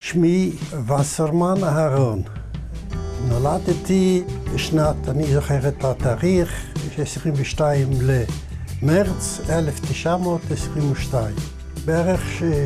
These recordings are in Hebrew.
שמי וסרמן אהרון. נולדתי בשנת, אני זוכר את התאריך, 22 למרץ 1922. בערך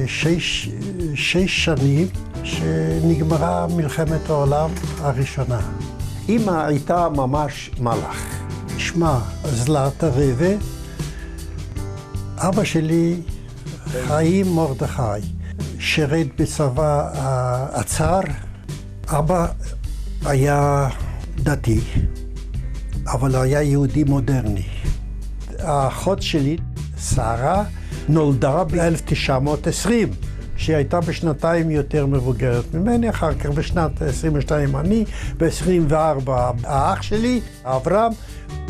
שש שנים שנגמרה מלחמת העולם הראשונה. אמא הייתה ממש מלאך. שמה זלאטה רבה. אבא שלי חיים מרדכי. שירת בצבא הצאר. אבא היה דתי, אבל היה יהודי מודרני. האחות שלי, שרה, נולדה ב-1920, שהיא הייתה בשנתיים יותר מבוגרת ממני, אחר כך בשנת 22 אני, ב-24 האח שלי, אברהם,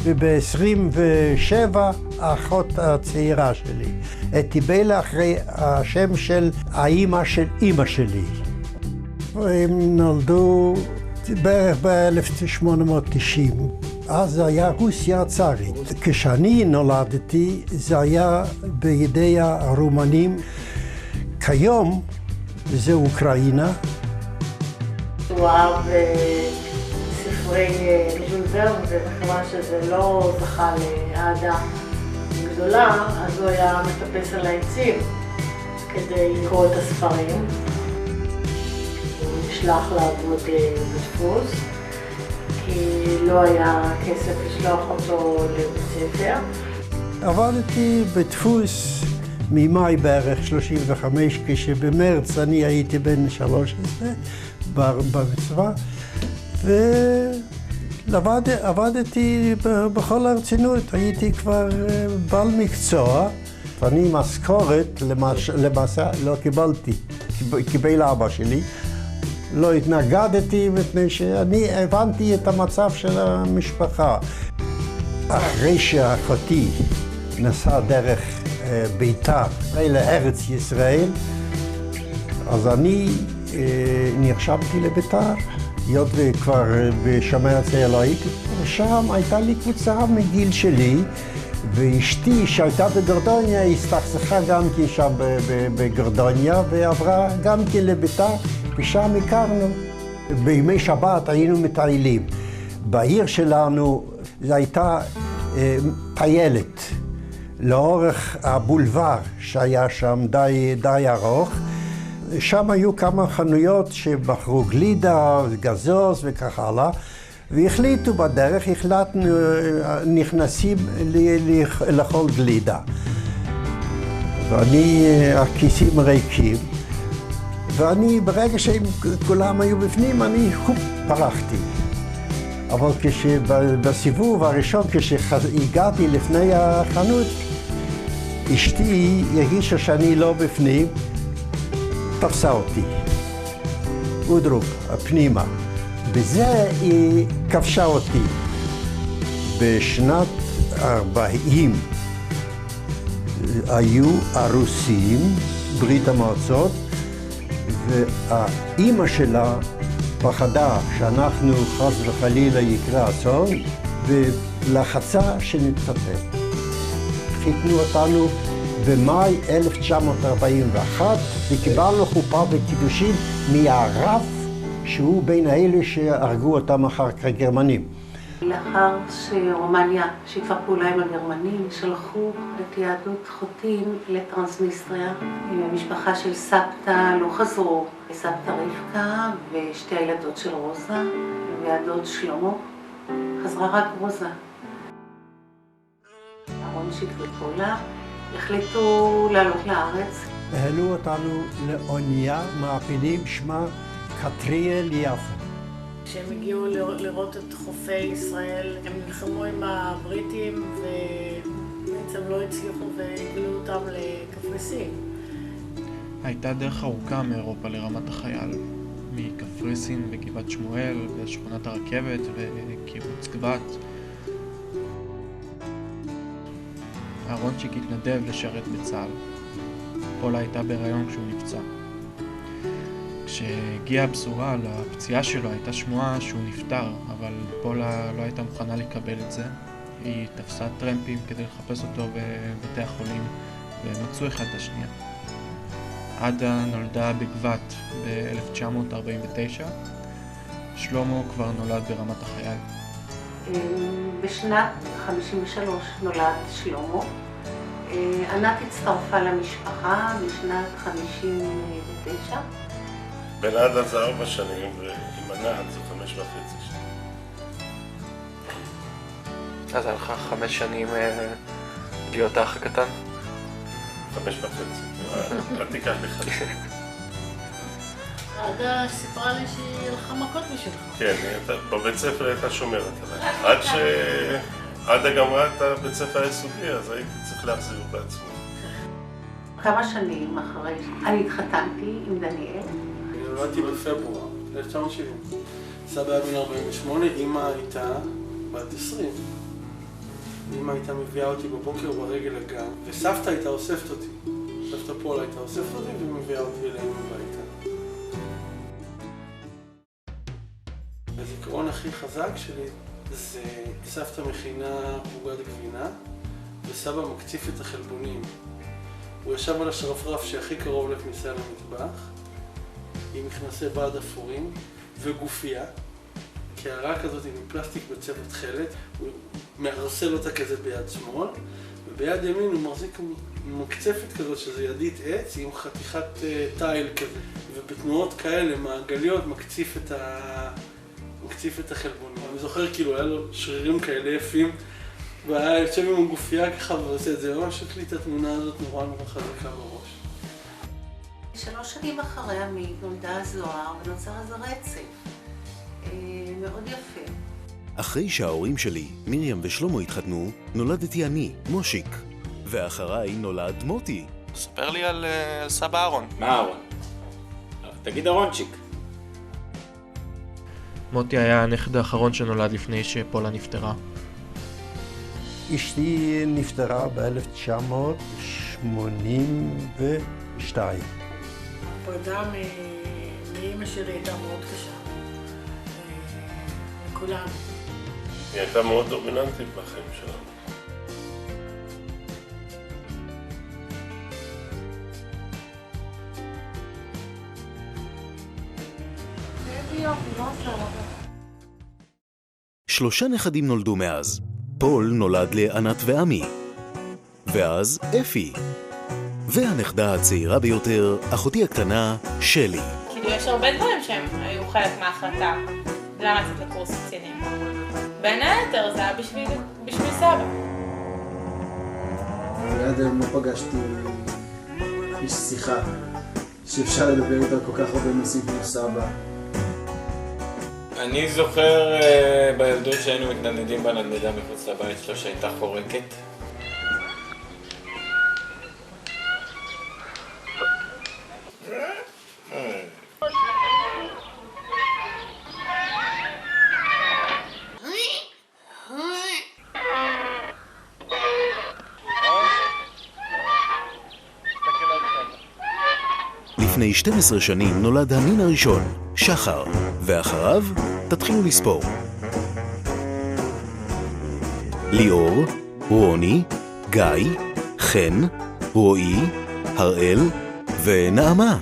וב-27 האחות הצעירה שלי. אתיבלה אחרי השם של האימא של אימא שלי. הם נולדו בערך ב-1890. אז זה היה רוסיה הצארית. כשאני נולדתי זה היה בידי הרומנים. כיום זה אוקראינה. הוא אהב ספרי ז'ול ורן, וכיוון שזה לא זכה לאהדה גדולה, אז הוא היה מטפס על העצים כדי לקרוא את הספרים. הוא נשלח לעבוד בדפוס, כי לא היה כסף לשלוח אותו לבית ספר. עבדתי בדפוס ממאי בערך 35, כשבמרץ אני הייתי בן 13 בצבא, ועבדתי בכל הרצינות, הייתי כבר בעל מקצוע. אני משכורת למעשה לא קיבלתי, קיבל אבא שלי. לא התנגדתי מפני שאני הבנתי את המצב של המשפחה. אחרי שאחותי נסעה דרך ביתר לארץ ישראל, אז אני נרשמתי לביתר, היות וכבר בשומר הצעיר לא הייתי. ושם הייתה לי קבוצה מגיל שלי, ואשתי שהייתה בגרדוניה הסתכסכה גם כן שם בגרדוניה, ועברה גם כן לביתר, ושם הכרנו. בימי שבת היינו מטיילים. בעיר שלנו זו הייתה טיילת. לאורך הבולבר שהיה שם די ארוך. שם היו כמה חנויות שבחרו גלידה, גזוז וכך הלאה. והחליטו בדרך, החלטנו, נכנסים לאכול גלידה. ואני, הכיסים ריקים. ואני, ברגע שהם כולם היו בפנים, אני פרחתי. אבל בסיבוב הראשון, כשהגעתי לפני החנות, אשתי הרגישה שאני לא בפנים, תפסה אותי. אודרוב, פנימה. בזה היא כבשה אותי. בשנת 40 היו הרוסים, ברית המועצות, והאימא שלה פחדה שאנחנו חס וחלילה יקרה אסון, ולחצה שנתחתן. חיתנו אותנו במאי 1941, וקיבלנו חופה וקידושין מהרב, שהוא בין האלה שהרגו אותם אחר כך הגרמנים. לאחר שרומניה שיתפה פעולה עם הגרמנים, שלחו את יהדות חוטין לטרנסניסטריה. עם המשפחה של סבתא לא חזרו. סבתא רבקה ושתי הילדות של רוזה, והדוד שלמה. חזרה רק רוזה. אהרון שיתפו פעולה, החליטו לעלות לארץ. העלו אותנו לאונייה מעפילים שמה קטריאל יפו. כשהם הגיעו לראות את חופי ישראל, הם נלחמו עם הבריטים ובעצם לא הצליחו והגלו אותם לקפריסין. הייתה דרך ארוכה מאירופה לרמת החייל, מקפריסין וגבעת שמואל ושכונת הרכבת וקיבוץ גבת. אהרונצ'יק התנדב לשרת בצה"ל. פולה הייתה בהיריון כשהוא נפצע. כשהגיעה הבשורה על הפציעה שלו הייתה שמועה שהוא נפטר, אבל פולה לא הייתה מוכנה לקבל את זה. היא תפסה טרמפים כדי לחפש אותו בבתי החולים, והם מצאו אחד את השנייה. עדה נולדה בגבת ב-1949. שלמה כבר נולד ברמת החייל. בשנת 53 נולד שלמה. ענת הצטרפה למשפחה בשנת 59. בן עדה זה 4 שנים, ועם ענת זה 5.5 שנים. אז היה לך 5 שנים להיות האח הקטן? 5.5. אל תיקח לי חצי. עדה סיפרה לי שהיא הלכה מכות בשבילך. כן, בבית ספר הייתה שומרת עליי. עד שעדה גמרה את הבית ספר היסודי, אז הייתי צריך להחזיר בעצמי. כמה שנים אחרי אני התחתנתי עם דניאל. אני נולדתי בפברואר 1970. סבא היה בן 48, אמא הייתה בת 20. אמא הייתה מביאה אותי בבוקר ברגל לגן, וסבתא הייתה אוספת אותי. סבתא פולה הייתה אוספת אותי ומביאה אותי אלינו הביתה. הזיכרון הכי חזק שלי זה סבתא מכינה עוגת גבינה, וסבא מקציף את החלבונים. הוא ישב על השרפרף שהכי קרוב לכניסה למטבח, עם מכנסי בד אפורים וגופייה, קערה כזאת עם פלסטיק בצבע תכלת, הוא מערסל אותה כזה ביד שמאל, וביד ימין הוא מחזיק מקצפת כזאת שזה ידית עץ עם חתיכת טייל כזה, ובתנועות כאלה מעגליות מקציף את החלבונים. אני זוכר כאילו היה לו שרירים כאלה יפים, והיה יושב עם הגופייה ככה ועושה את זה, ממש יש לי את התמונה הזאת נורא חזקה בראש. 3 שנים אחרי עמית נולדה זוהר ונוצר איזה רצף מאוד יפה. אחרי שההורים שלי, מרים ושלמה התחתנו, נולדתי אני, מושיק. ואחריי נולד מוטי. ספר לי על סבא אהרון. מה אהרון? תגיד אהרונצ'יק. מוטי היה הנכד האחרון שנולד לפני שפולה נפטרה. אשתי נפטרה ב-1982. הפרידה מאמא שלי הייתה מאוד קשה. מכולם. היא הייתה מאוד דומיננטית בחיים שלנו. שלושה נכדים נולדו מאז. פול נולד לענת ועמי. ואז אפי. והנכדה הצעירה ביותר, אחותי הקטנה, שלי. כאילו יש הרבה דברים שהם היו חלק מההחלטה. למה לצאת לקורס קצינים? בין היתר זה היה בשביל סבא. עד היום לא פגשתי איש שיחה שאפשר לדבר איתו כל כך הרבה נושאים כמו סבא. אני זוכר בילדות שהיינו מתנדנדים בנדנדה מחוץ לבית שלו שהייתה חורקת. לפני 12 שנים נולד המין הראשון, שחר, ואחריו תתחילו לספור. ליאור, רוני, גיא, חן, רועי, הראל ונעמה.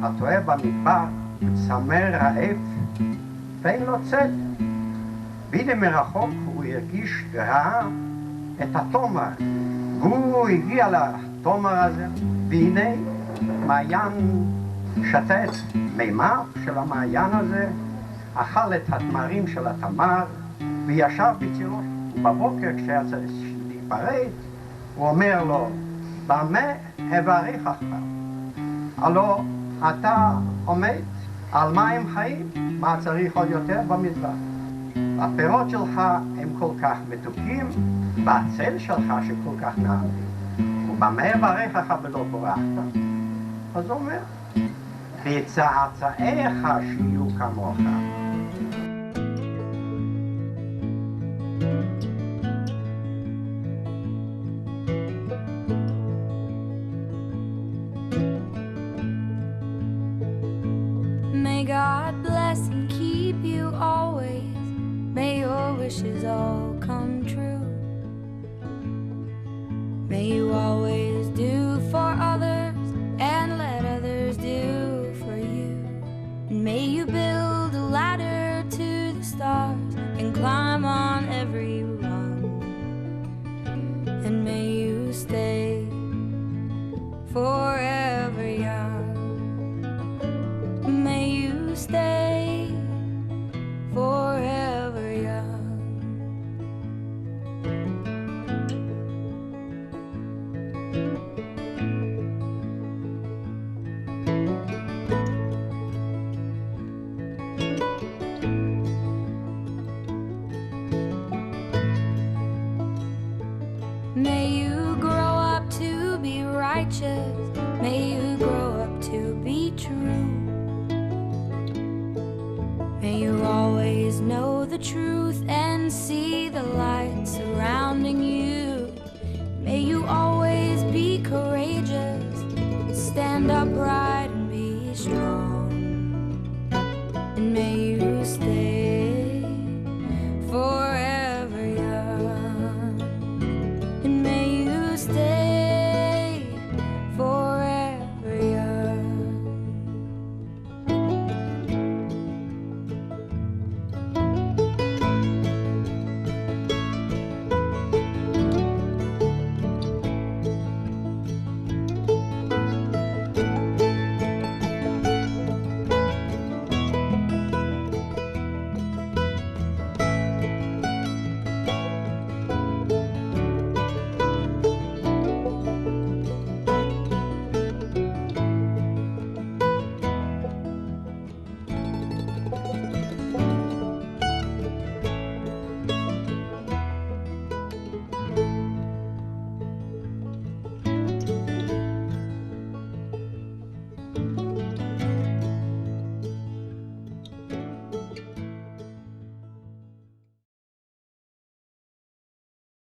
הטועה במדבר, צמא רעב, ואין לו צל. והנה מרחוק הוא הרגיש ראה את התומר. הוא הגיע לתומר הזה, והנה מעיין שתת מימיו של המעיין הזה, אכל את התמרים של התמר, וישב בצילו. בבוקר כשהיה צריך להיפרד, הוא אומר לו, במה אברכך? הלא אתה עומד על מים חיים, מה צריך עוד יותר במדבר? הפירות שלך הם כל כך מתוקים, והצל שלך שכל כך נעלים. ובמה יברך לך ולא בורכת? אז הוא אומר, וצאצאיך שיהיו כמוך. May God bless and keep you always. May your wishes all come true.